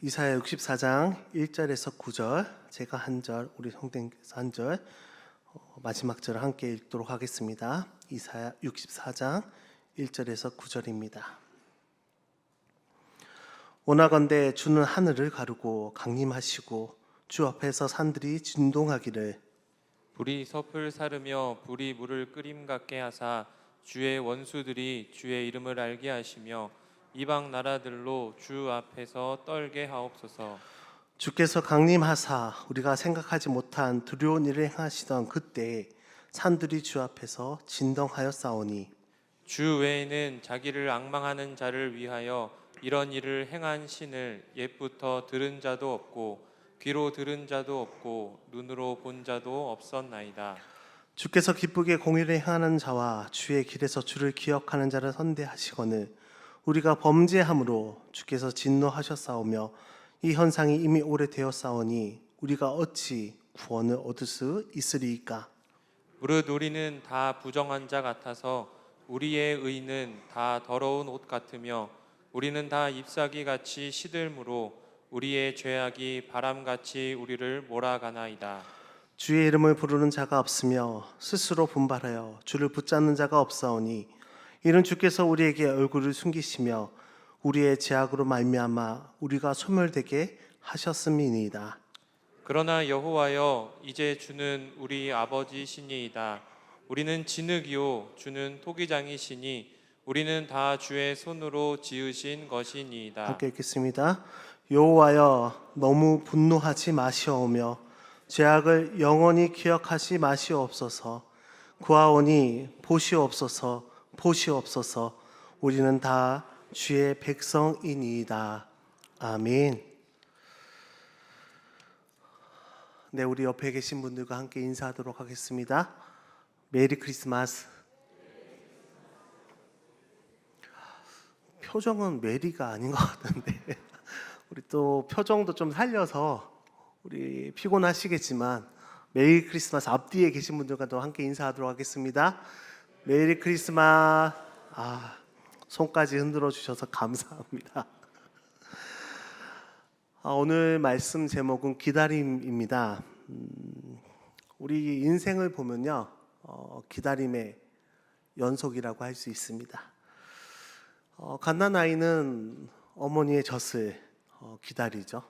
이사야 64장 1절에서 9절, 제가 한 절, 우리 성대님께서 한 절, 마지막 절을 함께 읽도록 하겠습니다. 이사야 64장 1절에서 9절입니다. 원하건대 주는 하늘을 가르고 강림하시고 주 앞에서 산들이 진동하기를, 불이 섭을 사르며 불이 물을 끓임 같게 하사 주의 원수들이 주의 이름을 알게 하시며 이방 나라들로 주 앞에서 떨게 하옵소서. 주께서 강림하사 우리가 생각하지 못한 두려운 일을 행하시던 그때 산들이 주 앞에서 진동하였사오니, 주 외에는 자기를 앙망하는 자를 위하여 이런 일을 행한 신을 옛부터 들은 자도 없고 귀로 들은 자도 없고 눈으로 본 자도 없었나이다. 주께서 기쁘게 공의를 행하는 자와 주의 길에서 주를 기억하는 자를 선대하시거늘 우리가 범죄함으로 주께서 진노하셨사오며 이 현상이 이미 오래되었사오니 우리가 어찌 구원을 얻을 수 있으리이까? 무릇 우리는 다 부정한 자 같아서 우리의 의는 다 더러운 옷 같으며 우리는 다 잎사귀 같이 시들므로 우리의 죄악이 바람같이 우리를 몰아가나이다. 주의 이름을 부르는 자가 없으며 스스로 분발하여 주를 붙잡는 자가 없사오니 이는 주께서 우리에게 얼굴을 숨기시며 우리의 죄악으로 말미암아 우리가 소멸되게 하셨음이니이다. 그러나 여호와여, 이제 주는 우리 아버지시니이다. 우리는 진흙이요 주는 토기장이시니 우리는 다 주의 손으로 지으신 것이니이다. 함께 읽겠습니다. 여호와여, 너무 분노하지 마시오며 죄악을 영원히 기억하지 마시옵소서. 구하오니 보시옵소서, 보시옵소서. 우리는 다 주의 백성이니이다. 아멘. 네, 우리 옆에 계신 분들과 함께 인사하도록 하겠습니다. 메리 크리스마스. 표정은 메리가 아닌 것 같은데 우리 또 표정도 좀 살려서 우리 피곤하시겠지만 메리 크리스마스 앞뒤에 계신 분들과도 함께 인사하도록 하겠습니다. 메리 크리스마스. 손까지 흔들어 주셔서 감사합니다. 오늘 말씀 제목은 기다림입니다. 우리 인생을 보면요, 기다림의 연속이라고 할 수 있습니다. 갓난아이는 어머니의 젖을 기다리죠.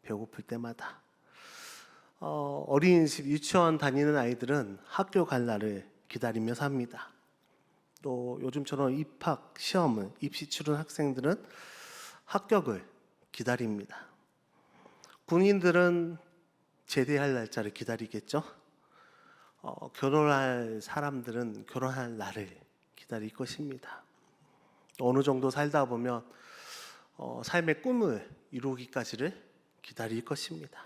배고플 때마다. 어린이집 유치원 다니는 아이들은 학교 갈 날을 기다리며 삽니다. 또 요즘처럼 입학 시험을 입시 치른 학생들은 합격을 기다립니다. 군인들은 제대할 날짜를 기다리겠죠. 결혼할 사람들은 결혼할 날을 기다릴 것입니다. 어느 정도 살다 보면 삶의 꿈을 이루기까지를 기다릴 것입니다.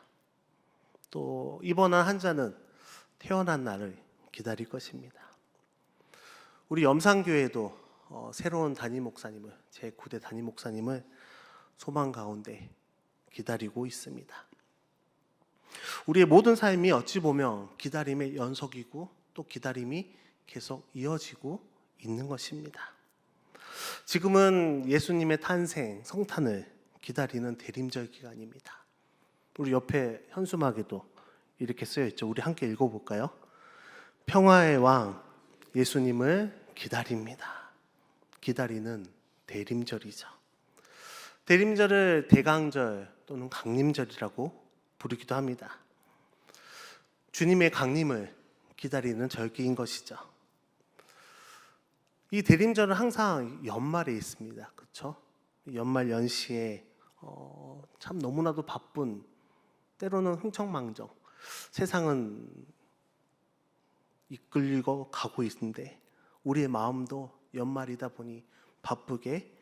또 입원한 환자는 태어난 날을 기다릴 것입니다. 우리 염산교회도 새로운 담임 목사님을, 제9대 담임 목사님을 소망 가운데 기다리고 있습니다. 우리의 모든 삶이 어찌 보면 기다림의 연속이고 또 기다림이 계속 이어지고 있는 것입니다. 지금은 예수님의 탄생, 성탄을 기다리는 대림절 기간입니다. 우리 옆에 현수막에도 이렇게 쓰여 있죠. 우리 함께 읽어볼까요? 평화의 왕 예수님을 기다립니다. 기다리는 대림절이죠. 대림절을 대강절 또는 강림절이라고 부르기도 합니다. 주님의 강림을 기다리는 절기인 것이죠. 이 대림절은 항상 연말에 있습니다. 그렇죠? 연말 연시에 참 너무나도 바쁜, 때로는 흥청망청, 세상은 이끌리고 가고 있는데 우리의 마음도 연말이다 보니 바쁘게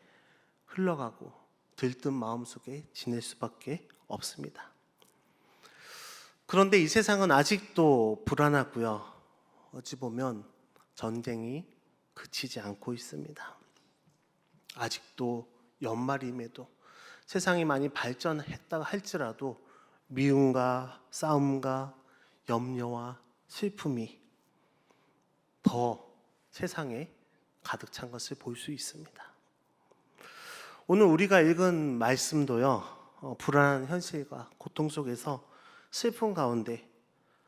흘러가고 들뜬 마음속에 지낼 수밖에 없습니다. 그런데 이 세상은 아직도 불안하고요. 어찌 보면 전쟁이 그치지 않고 있습니다. 아직도 연말임에도 세상이 많이 발전했다 할지라도 미움과 싸움과 염려와 슬픔이 더 세상에 가득 찬 것을 볼 수 있습니다. 오늘 우리가 읽은 말씀도요, 불안한 현실과 고통 속에서 슬픔 가운데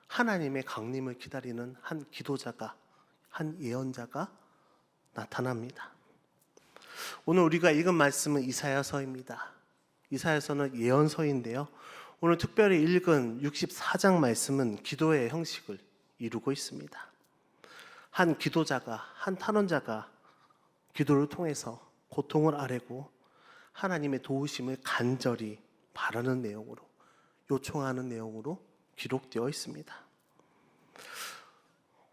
하나님의 강림을 기다리는 한 기도자가, 한 예언자가 나타납니다. 오늘 우리가 읽은 말씀은 이사야서입니다. 이사야서는 예언서인데요. 오늘 특별히 읽은 64장 말씀은 기도의 형식을 이루고 있습니다. 한 기도자가, 한 탄원자가 기도를 통해서 고통을 아뢰고 하나님의 도우심을 간절히 바라는 내용으로, 요청하는 내용으로 기록되어 있습니다.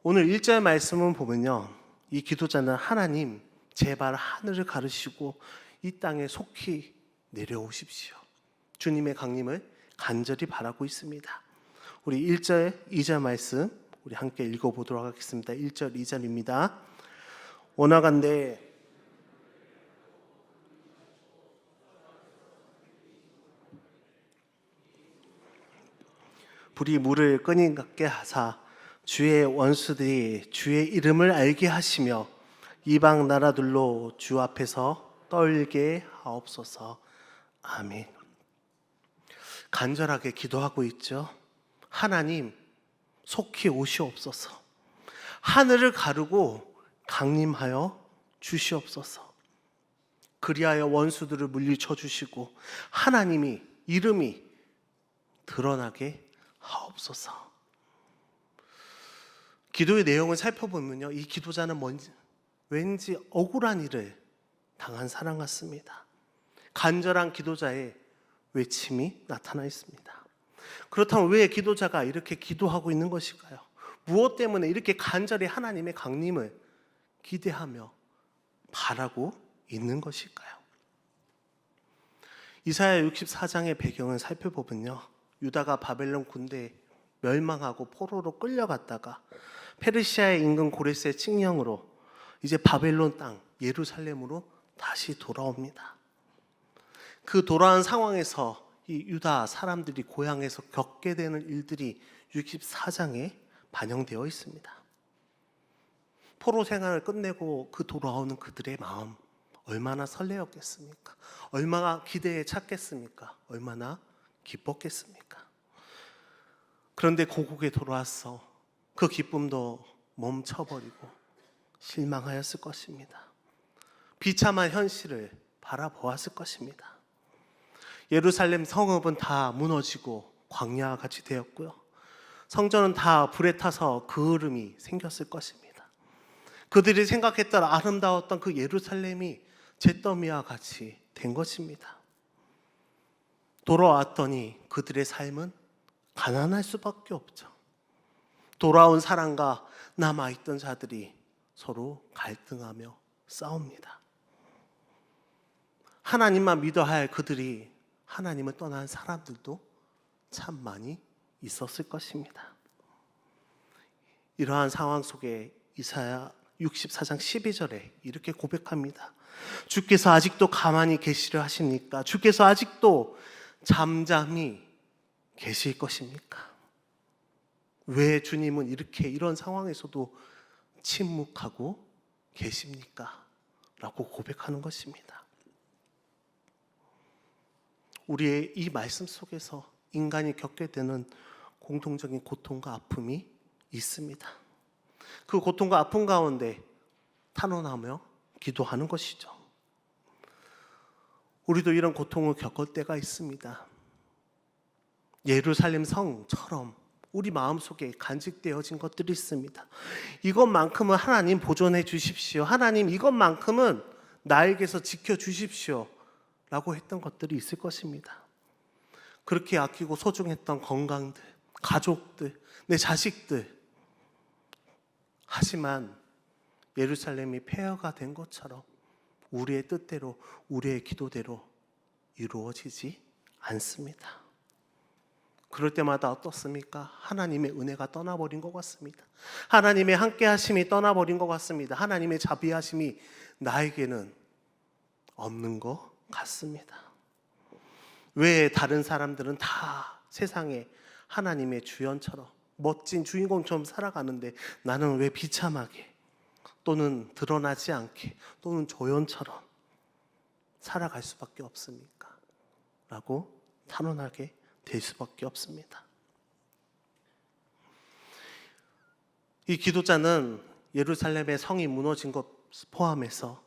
오늘 1절 말씀을 보면요, 이 기도자는 하나님 제발 하늘을 가르시고 이 땅에 속히 내려오십시오, 주님의 강림을 간절히 바라고 있습니다. 우리 1절, 2절 말씀 우리 함께 읽어보도록 하겠습니다. 1절, 2절입니다. 원하간대 불이 물을 끓이게 하사 주의 원수들이 주의 이름을 알게 하시며 이방 나라들로 주 앞에서 떨게 하옵소서. 아멘. 간절하게 기도하고 있죠. 하나님 속히 오시옵소서. 하늘을 가르고 강림하여 주시옵소서. 그리하여 원수들을 물리쳐 주시고 하나님이 이름이 드러나게 하옵소서. 기도의 내용을 살펴보면요, 이 기도자는 왠지 억울한 일을 당한 사람 같습니다. 간절한 기도자의 외침이 나타나 있습니다. 그렇다면 왜 기도자가 이렇게 기도하고 있는 것일까요? 무엇 때문에 이렇게 간절히 하나님의 강림을 기대하며 바라고 있는 것일까요? 이사야 64장의 배경을 살펴보면요, 유다가 바벨론 군대에 멸망하고 포로로 끌려갔다가 페르시아의 임금 고레스의 칙령으로 이제 바벨론 땅 예루살렘으로 다시 돌아옵니다. 그 돌아온 상황에서 이 유다 사람들이 고향에서 겪게 되는 일들이 64장에 반영되어 있습니다. 포로 생활을 끝내고 그 돌아오는 그들의 마음 얼마나 설레었겠습니까? 얼마나 기대에 찼겠습니까? 얼마나 기뻤겠습니까? 그런데 고국에 돌아와서 그 기쁨도 멈춰버리고 실망하였을 것입니다. 비참한 현실을 바라보았을 것입니다. 예루살렘 성읍은 다 무너지고 광야와 같이 되었고요, 성전은 다 불에 타서 그을음이 생겼을 것입니다. 그들이 생각했던 아름다웠던 그 예루살렘이 잿더미와 같이 된 것입니다. 돌아왔더니 그들의 삶은 가난할 수밖에 없죠. 돌아온 사람과 남아있던 자들이 서로 갈등하며 싸웁니다. 하나님만 믿어야 할 그들이 하나님을 떠난 사람들도 참 많이 있었을 것입니다. 이러한 상황 속에 이사야 64장 12절에 이렇게 고백합니다. 주께서 아직도 가만히 계시려 하십니까? 주께서 아직도 잠잠히 계실 것입니까? 왜 주님은 이렇게 이런 상황에서도 침묵하고 계십니까? 라고 고백하는 것입니다. 우리의 이 말씀 속에서 인간이 겪게 되는 공통적인 고통과 아픔이 있습니다. 그 고통과 아픔 가운데 탄원하며 기도하는 것이죠. 우리도 이런 고통을 겪을 때가 있습니다. 예루살렘 성처럼 우리 마음속에 간직되어진 것들이 있습니다. 이것만큼은 하나님 보존해 주십시오. 하나님 이것만큼은 나에게서 지켜주십시오 라고 했던 것들이 있을 것입니다. 그렇게 아끼고 소중했던 건강들, 가족들, 내 자식들, 하지만 예루살렘이 폐허가 된 것처럼 우리의 뜻대로, 우리의 기도대로 이루어지지 않습니다. 그럴 때마다 어떻습니까? 하나님의 은혜가 떠나버린 것 같습니다. 하나님의 함께하심이 떠나버린 것 같습니다. 하나님의 자비하심이 나에게는 없는 것 같습니다. 왜 다른 사람들은 다 세상에 하나님의 주연처럼 멋진 주인공처럼 살아가는데 나는 왜 비참하게, 또는 드러나지 않게, 또는 조연처럼 살아갈 수밖에 없습니까? 라고 탄원하게 될 수밖에 없습니다. 이 기도자는 예루살렘의 성이 무너진 것 포함해서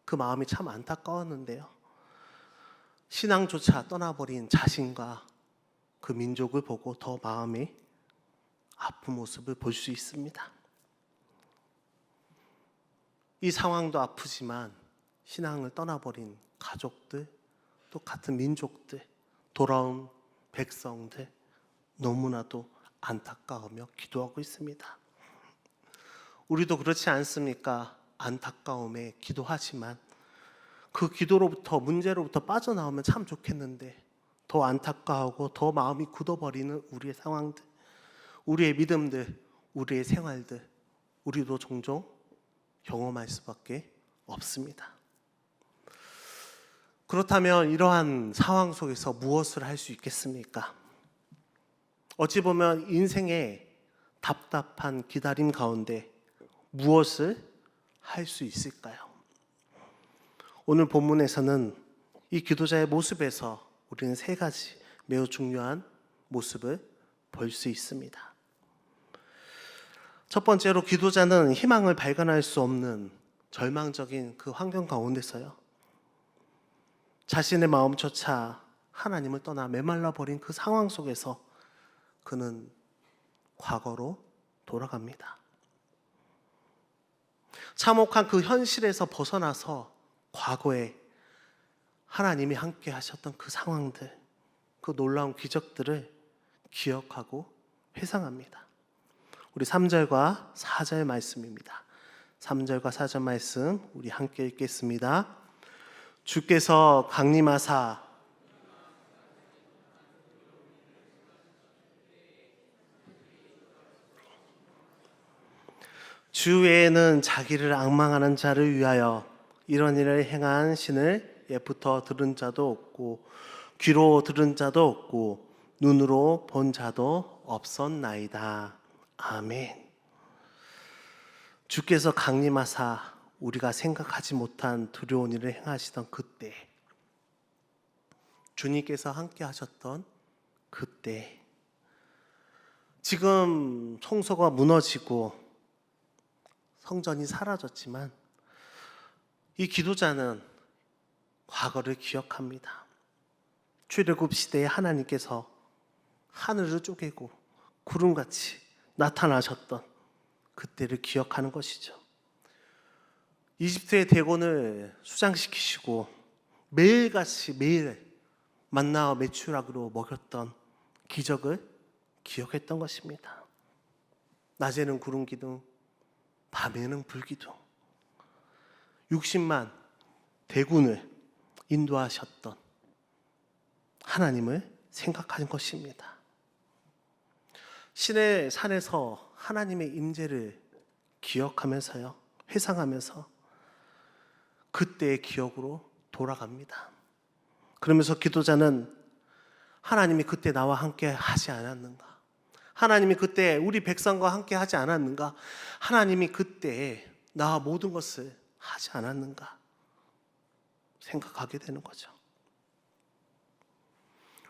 그 마음이 참 안타까웠는데요. 신앙조차 떠나버린 자신과 그 민족을 보고 더 마음이 아픈 모습을 볼 수 있습니다. 이 상황도 아프지만 신앙을 떠나버린 가족들, 또 같은 민족들, 돌아온 백성들 너무나도 안타까우며 기도하고 있습니다. 우리도 그렇지 않습니까? 안타까움에 기도하지만 그 기도로부터, 문제로부터 빠져나오면 참 좋겠는데 더 안타까우고 더 마음이 굳어버리는 우리의 상황들, 우리의 믿음들, 우리의 생활들, 우리도 종종 경험할 수밖에 없습니다. 그렇다면 이러한 상황 속에서 무엇을 할 수 있겠습니까? 어찌 보면 인생의 답답한 기다림 가운데 무엇을 할 수 있을까요? 오늘 본문에서는 이 기도자의 모습에서 우리는 세 가지 매우 중요한 모습을 볼 수 있습니다. 첫 번째로 기도자는 희망을 발견할 수 없는 절망적인 그 환경 가운데서요, 자신의 마음조차 하나님을 떠나 메말라 버린 그 상황 속에서 그는 과거로 돌아갑니다. 참혹한 그 현실에서 벗어나서 과거에 하나님이 함께 하셨던 그 상황들, 그 놀라운 기적들을 기억하고 회상합니다. 우리 3절과 4절 말씀입니다. 3절과 4절 말씀 우리 함께 읽겠습니다. 주께서 강림하사 주 외에는 자기를 앙망하는 자를 위하여 이런 일을 행한 신을 예부터 들은 자도 없고 귀로 들은 자도 없고 눈으로 본 자도 없었나이다. 아멘. 주께서 강림하사 우리가 생각하지 못한 두려운 일을 행하시던 그때, 주님께서 함께 하셨던 그때, 지금 성소가 무너지고 성전이 사라졌지만 이 기도자는 과거를 기억합니다. 출애굽 시대에 하나님께서 하늘을 쪼개고 구름같이 나타나셨던 그때를 기억하는 것이죠. 이집트의 대군을 수장시키시고 매일같이 매일 만나와 메추라기로 먹였던 기적을 기억했던 것입니다. 낮에는 구름 기둥, 밤에는 불 기둥, 60만 대군을 인도하셨던 하나님을 생각하는 것입니다. 신의 산에서 하나님의 임재를 기억하면서요, 회상하면서 그때의 기억으로 돌아갑니다. 그러면서 기도자는 하나님이 그때 나와 함께 하지 않았는가? 하나님이 그때 우리 백성과 함께 하지 않았는가? 하나님이 그때 나와 모든 것을 하지 않았는가? 생각하게 되는 거죠.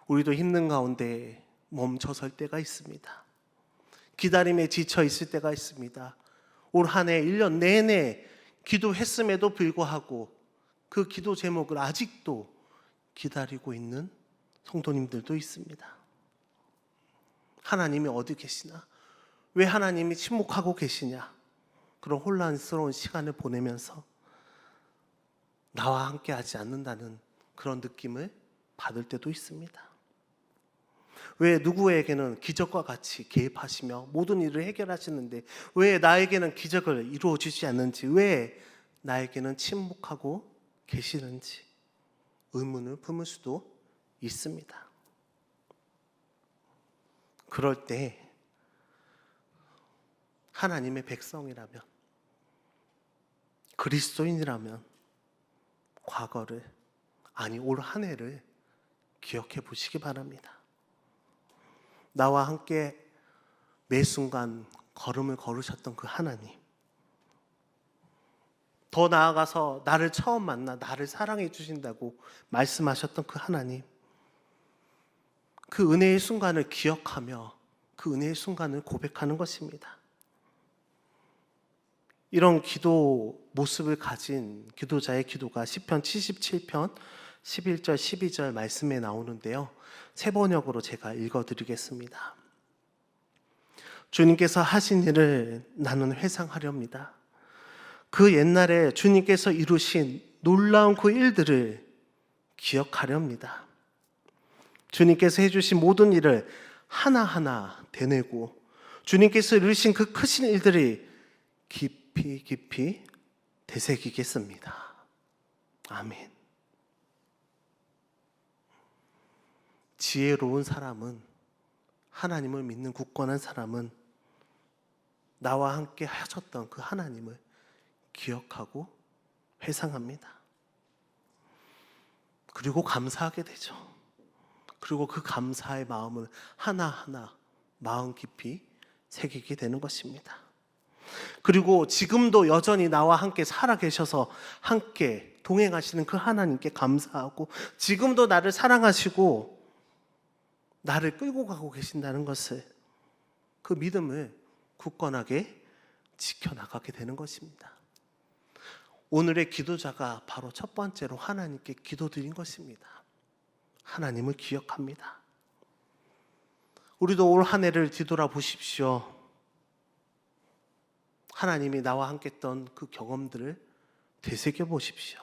우리도 힘든 가운데 멈춰설 때가 있습니다. 기다림에 지쳐 있을 때가 있습니다. 올 한 해 1년 내내 기도했음에도 불구하고 그 기도 제목을 아직도 기다리고 있는 성도님들도 있습니다. 하나님이 어디 계시나? 왜 하나님이 침묵하고 계시냐? 그런 혼란스러운 시간을 보내면서 나와 함께 하지 않는다는 그런 느낌을 받을 때도 있습니다. 왜 누구에게는 기적과 같이 개입하시며 모든 일을 해결하시는데 왜 나에게는 기적을 이루어 주지 않는지, 왜 나에게는 침묵하고 계시는지 의문을 품을 수도 있습니다. 그럴 때 하나님의 백성이라면, 그리스도인이라면 과거를, 아니 올 한 해를 기억해 보시기 바랍니다. 나와 함께 매 순간 걸음을 걸으셨던 그 하나님, 더 나아가서 나를 처음 만나 나를 사랑해 주신다고 말씀하셨던 그 하나님, 그 은혜의 순간을 기억하며 그 은혜의 순간을 고백하는 것입니다. 이런 기도 모습을 가진 기도자의 기도가 시편 77편 11절 12절 말씀에 나오는데요. 새 번역으로 제가 읽어드리겠습니다. 주님께서 하신 일을 나는 회상하렵니다. 그 옛날에 주님께서 이루신 놀라운 그 일들을 기억하렵니다. 주님께서 해주신 모든 일을 하나하나 되뇌고 주님께서 이루신 그 크신 일들이 깊이 깊이 되새기겠습니다. 아멘. 지혜로운 사람은, 하나님을 믿는 굳건한 사람은 나와 함께 하셨던 그 하나님을 기억하고 회상합니다. 그리고 감사하게 되죠. 그리고 그 감사의 마음을 하나하나 마음 깊이 새기게 되는 것입니다. 그리고 지금도 여전히 나와 함께 살아계셔서 함께 동행하시는 그 하나님께 감사하고 지금도 나를 사랑하시고 나를 끌고 가고 계신다는 것을, 그 믿음을 굳건하게 지켜나가게 되는 것입니다. 오늘의 기도자가 바로 첫 번째로 하나님께 기도드린 것입니다. 하나님을 기억합니다. 우리도 올 한 해를 뒤돌아보십시오. 하나님이 나와 함께 했던 그 경험들을 되새겨 보십시오.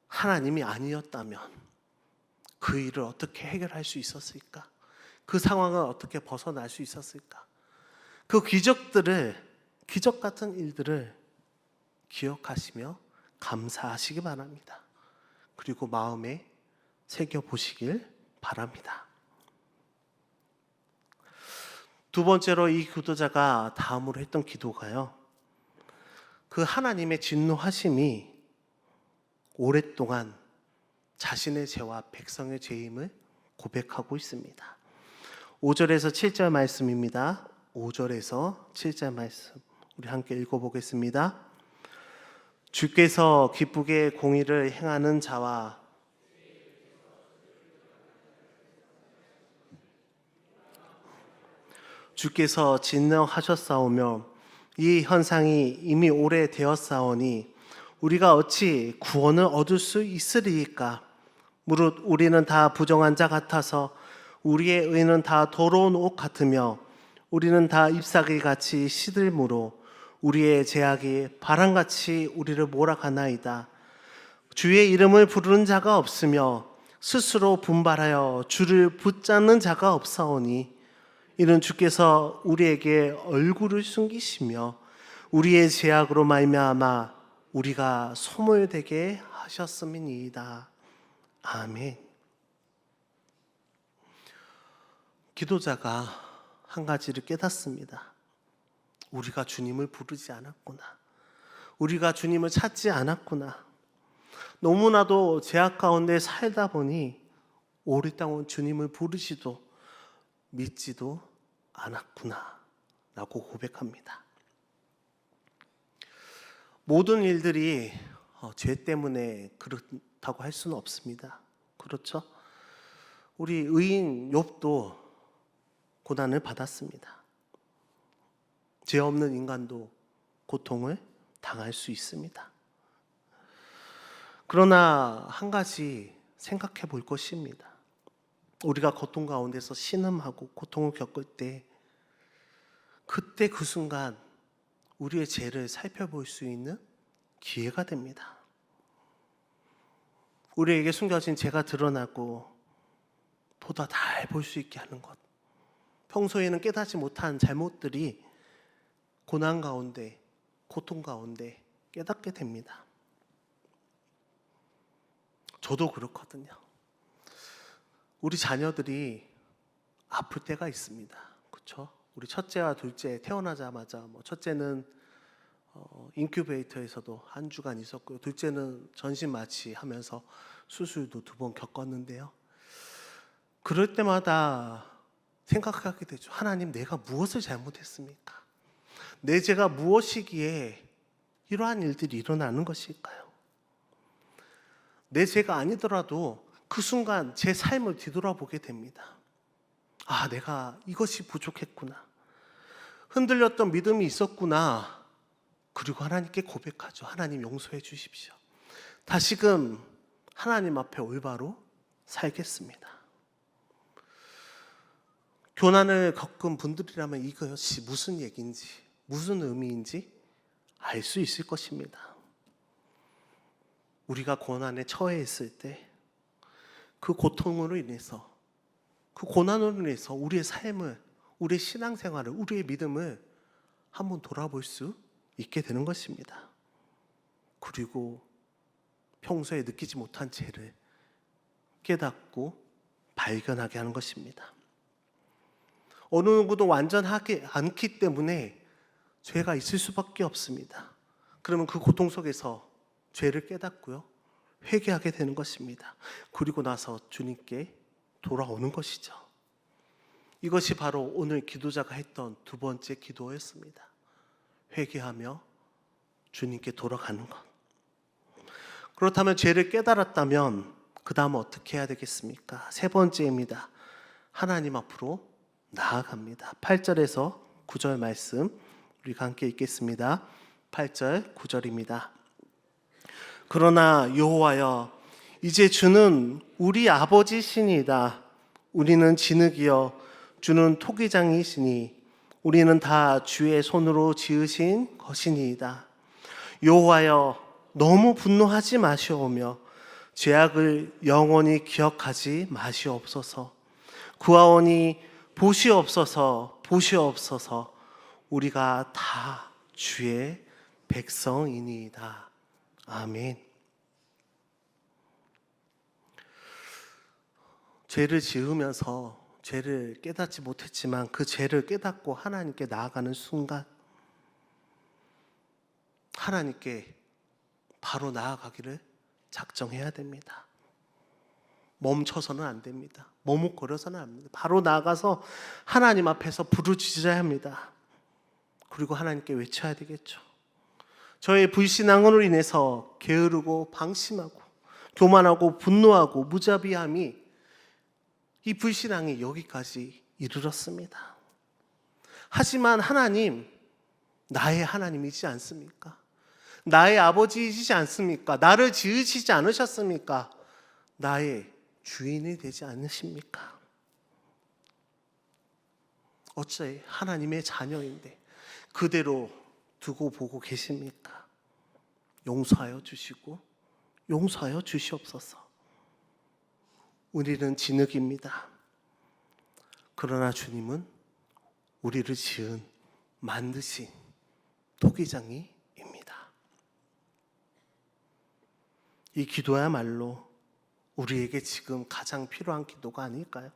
하나님이 아니었다면 그 일을 어떻게 해결할 수 있었을까? 그 상황을 어떻게 벗어날 수 있었을까? 그 기적 같은 일들을 기억하시며 감사하시기 바랍니다. 그리고 마음에 새겨보시길 바랍니다. 두 번째로 이 기도자가 다음으로 했던 기도가요, 그 하나님의 진노하심이 오랫동안 자신의 죄와 백성의 죄임을 고백하고 있습니다. 5절에서 7절 말씀입니다. 5절에서 7절 말씀 우리 함께 읽어보겠습니다. 주께서 기쁘게 공의를 행하는 자와 주께서 진노하셨사오며 이 현상이 이미 오래되었사오니 우리가 어찌 구원을 얻을 수 있으리이까? 무릇 우리는 다 부정한 자 같아서 우리의 의는 다 더러운 옷 같으며 우리는 다 잎사귀 같이 시들므로 우리의 죄악이 바람같이 우리를 몰아가나이다. 주의 이름을 부르는 자가 없으며 스스로 분발하여 주를 붙잡는 자가 없사오니 이는 주께서 우리에게 얼굴을 숨기시며 우리의 죄악으로 말미암아 우리가 소멸되게 하셨음이니이다. 아멘. 기도자가 한 가지를 깨닫습니다. 우리가 주님을 부르지 않았구나. 우리가 주님을 찾지 않았구나. 너무나도 죄악 가운데 살다 보니 오랫동안 주님을 부르지도 믿지도 않았구나 라고 고백합니다. 모든 일들이 죄 때문에 그렇다고 할 수는 없습니다. 그렇죠? 우리 의인 욥도 고난을 받았습니다. 죄 없는 인간도 고통을 당할 수 있습니다. 그러나 한 가지 생각해 볼 것입니다. 우리가 고통 가운데서 신음하고 고통을 겪을 때 그때 그 순간 우리의 죄를 살펴볼 수 있는 기회가 됩니다. 우리에게 숨겨진 죄가 드러나고 보다 잘 볼 수 있게 하는 것, 평소에는 깨닫지 못한 잘못들이 고난 가운데, 고통 가운데 깨닫게 됩니다. 저도 그렇거든요. 우리 자녀들이 아플 때가 있습니다. 그렇죠? 우리 첫째와 둘째 태어나자마자 첫째는 인큐베이터에서도 한 주간 있었고요. 둘째는 전신 마취하면서 수술도 2번 겪었는데요. 그럴 때마다 생각하게 되죠. 하나님, 내가 무엇을 잘못했습니까? 내 죄가 무엇이기에 이러한 일들이 일어나는 것일까요? 내 죄가 아니더라도 그 순간 제 삶을 뒤돌아보게 됩니다. 아, 내가 이것이 부족했구나. 흔들렸던 믿음이 있었구나. 그리고 하나님께 고백하죠. 하나님 용서해 주십시오. 다시금 하나님 앞에 올바로 살겠습니다. 교난을 겪은 분들이라면 이것이 무슨 얘기인지, 무슨 의미인지 알 수 있을 것입니다. 우리가 고난에 처해 있을 때 그 고통으로 인해서, 그 고난으로 인해서 우리의 삶을, 우리의 신앙생활을, 우리의 믿음을 한번 돌아볼 수 있게 되는 것입니다. 그리고 평소에 느끼지 못한 죄를 깨닫고 발견하게 하는 것입니다. 어느 누구도 완전하지 않기 때문에 죄가 있을 수밖에 없습니다. 그러면 그 고통 속에서 죄를 깨닫고요, 회개하게 되는 것입니다. 그리고 나서 주님께 돌아오는 것이죠. 이것이 바로 오늘 기도자가 했던 두 번째 기도였습니다. 회개하며 주님께 돌아가는 것. 그렇다면 죄를 깨달았다면 그 다음 어떻게 해야 되겠습니까? 세 번째입니다. 하나님 앞으로 나아갑니다. 8절에서 9절 말씀 우리가 함께 읽겠습니다. 8절 9절입니다. 그러나 여호와여, 이제 주는 우리 아버지시니이다. 우리는 진흙이여 주는 토기장이시니 우리는 다 주의 손으로 지으신 것이니이다. 여호와여, 너무 분노하지 마시오며 죄악을 영원히 기억하지 마시옵소서. 구하오니 보시옵소서, 보시옵소서. 우리가 다 주의 백성이니이다. 아멘. 죄를 지으면서 죄를 깨닫지 못했지만 그 죄를 깨닫고 하나님께 나아가는 순간 하나님께 바로 나아가기를 작정해야 됩니다. 멈춰서는 안 됩니다. 머뭇거려서는 안 됩니다. 바로 나아가서 하나님 앞에서 부르짖어야 합니다. 그리고 하나님께 외쳐야 되겠죠. 저의 불신앙으로 인해서 게으르고 방심하고 교만하고 분노하고 무자비함이, 이 불신앙이 여기까지 이르렀습니다. 하지만 하나님, 나의 하나님이지 않습니까? 나의 아버지이지 않습니까? 나를 지으시지 않으셨습니까? 나의 주인이 되지 않으십니까? 어째 하나님의 자녀인데 그대로 두고 보고 계십니까? 용서하여 주시고 용서하여 주시옵소서. 우리는 진흙입니다. 그러나 주님은 우리를 지은, 만드신 토기장이입니다. 이 기도야말로 우리에게 지금 가장 필요한 기도가 아닐까요?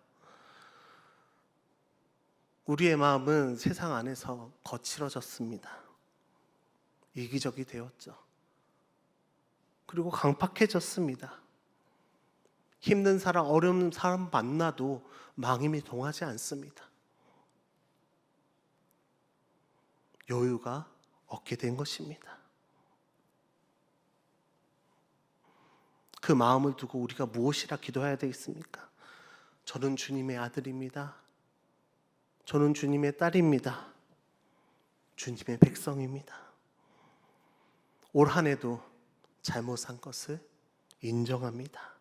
우리의 마음은 세상 안에서 거칠어졌습니다. 이기적이 되었죠. 그리고 강팍해졌습니다. 힘든 사람, 어려운 사람 만나도 망임이 동하지 않습니다. 여유가 없게 된 것입니다. 그 마음을 두고 우리가 무엇이라 기도해야 되겠습니까? 저는 주님의 아들입니다. 저는 주님의 딸입니다. 주님의 백성입니다. 올 한 해도 잘못한 것을 인정합니다.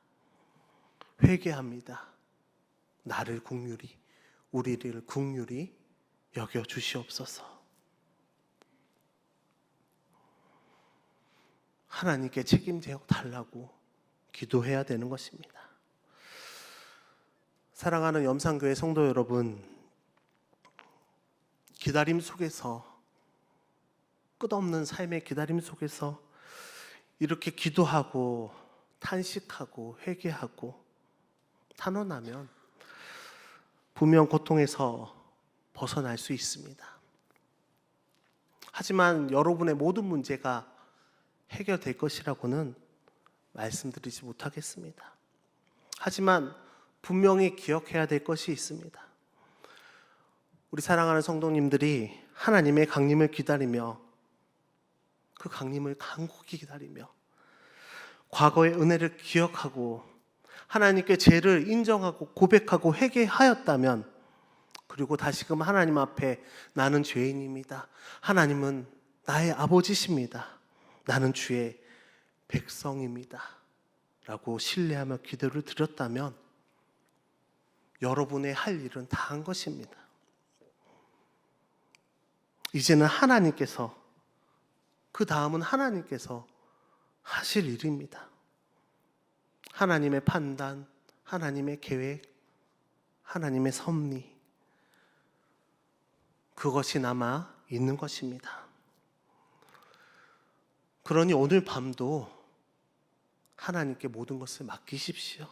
회개합니다. 나를 긍휼히, 우리를 긍휼히 여겨 주시옵소서. 하나님께 책임져 달라고 기도해야 되는 것입니다. 사랑하는 염산교회 성도 여러분, 기다림 속에서, 끝없는 삶의 기다림 속에서 이렇게 기도하고 탄식하고 회개하고 탄원하면 분명 고통에서 벗어날 수 있습니다. 하지만 여러분의 모든 문제가 해결될 것이라고는 말씀드리지 못하겠습니다. 하지만 분명히 기억해야 될 것이 있습니다. 우리 사랑하는 성도님들이 하나님의 강림을 기다리며, 그 강림을 간곡히 기다리며 과거의 은혜를 기억하고 하나님께 죄를 인정하고 고백하고 회개하였다면, 그리고 다시금 하나님 앞에 나는 죄인입니다, 하나님은 나의 아버지십니다, 나는 주의 백성입니다 라고 신뢰하며 기도를 드렸다면 여러분의 할 일은 다 한 것입니다. 이제는 하나님께서, 그 다음은 하나님께서 하실 일입니다. 하나님의 판단, 하나님의 계획, 하나님의 섭리, 그것이 남아 있는 것입니다. 그러니 오늘 밤도 하나님께 모든 것을 맡기십시오.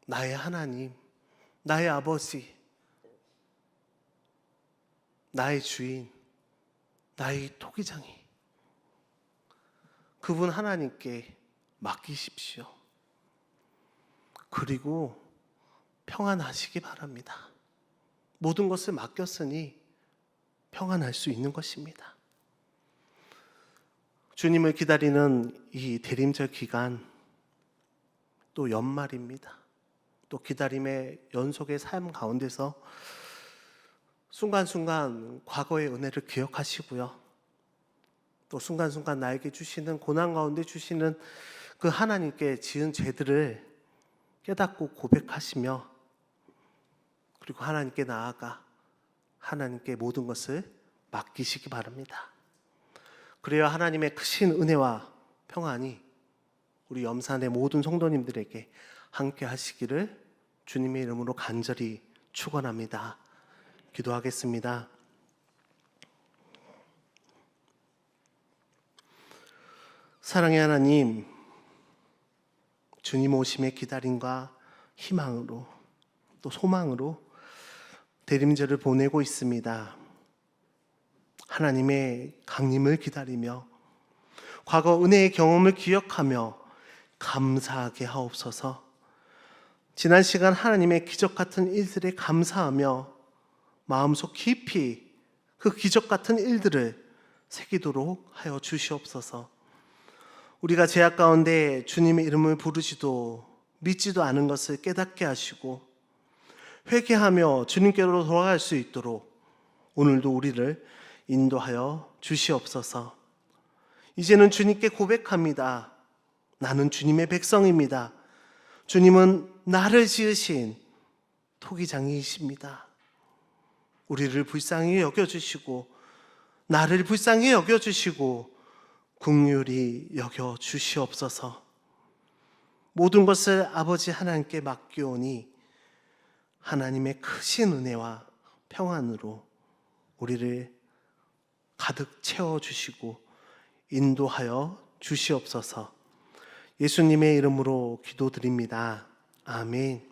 나의 하나님, 나의 아버지, 나의 주인, 나의 토기장이, 그분 하나님께 맡기십시오. 그리고 평안하시기 바랍니다. 모든 것을 맡겼으니 평안할 수 있는 것입니다. 주님을 기다리는 이 대림절 기간, 또 연말입니다. 또 기다림의 연속의 삶 가운데서 순간순간 과거의 은혜를 기억하시고요, 또 순간순간 나에게 주시는 고난 가운데 주시는 그 하나님께 지은 죄들을 깨닫고 고백하시며, 그리고 하나님께 나아가 하나님께 모든 것을 맡기시기 바랍니다. 그래야 하나님의 크신 은혜와 평안이 우리 염산의 모든 성도님들에게 함께 하시기를 주님의 이름으로 간절히 축원합니다. 기도하겠습니다. 사랑의 하나님, 주님 오심의 기다림과 희망으로 또 소망으로 대림절을 보내고 있습니다. 하나님의 강림을 기다리며 과거 은혜의 경험을 기억하며 감사하게 하옵소서. 지난 시간 하나님의 기적 같은 일들에 감사하며 마음속 깊이 그 기적 같은 일들을 새기도록 하여 주시옵소서. 우리가 죄악 가운데 주님의 이름을 부르지도 믿지도 않은 것을 깨닫게 하시고 회개하며 주님께로 돌아갈 수 있도록 오늘도 우리를 인도하여 주시옵소서. 이제는 주님께 고백합니다. 나는 주님의 백성입니다. 주님은 나를 지으신 토기장이십니다. 우리를 불쌍히 여겨주시고 나를 불쌍히 여겨주시고 긍휼히 여겨주시옵소서. 모든 것을 아버지 하나님께 맡기오니 하나님의 크신 은혜와 평안으로 우리를 가득 채워주시고 인도하여 주시옵소서. 예수님의 이름으로 기도드립니다. 아멘.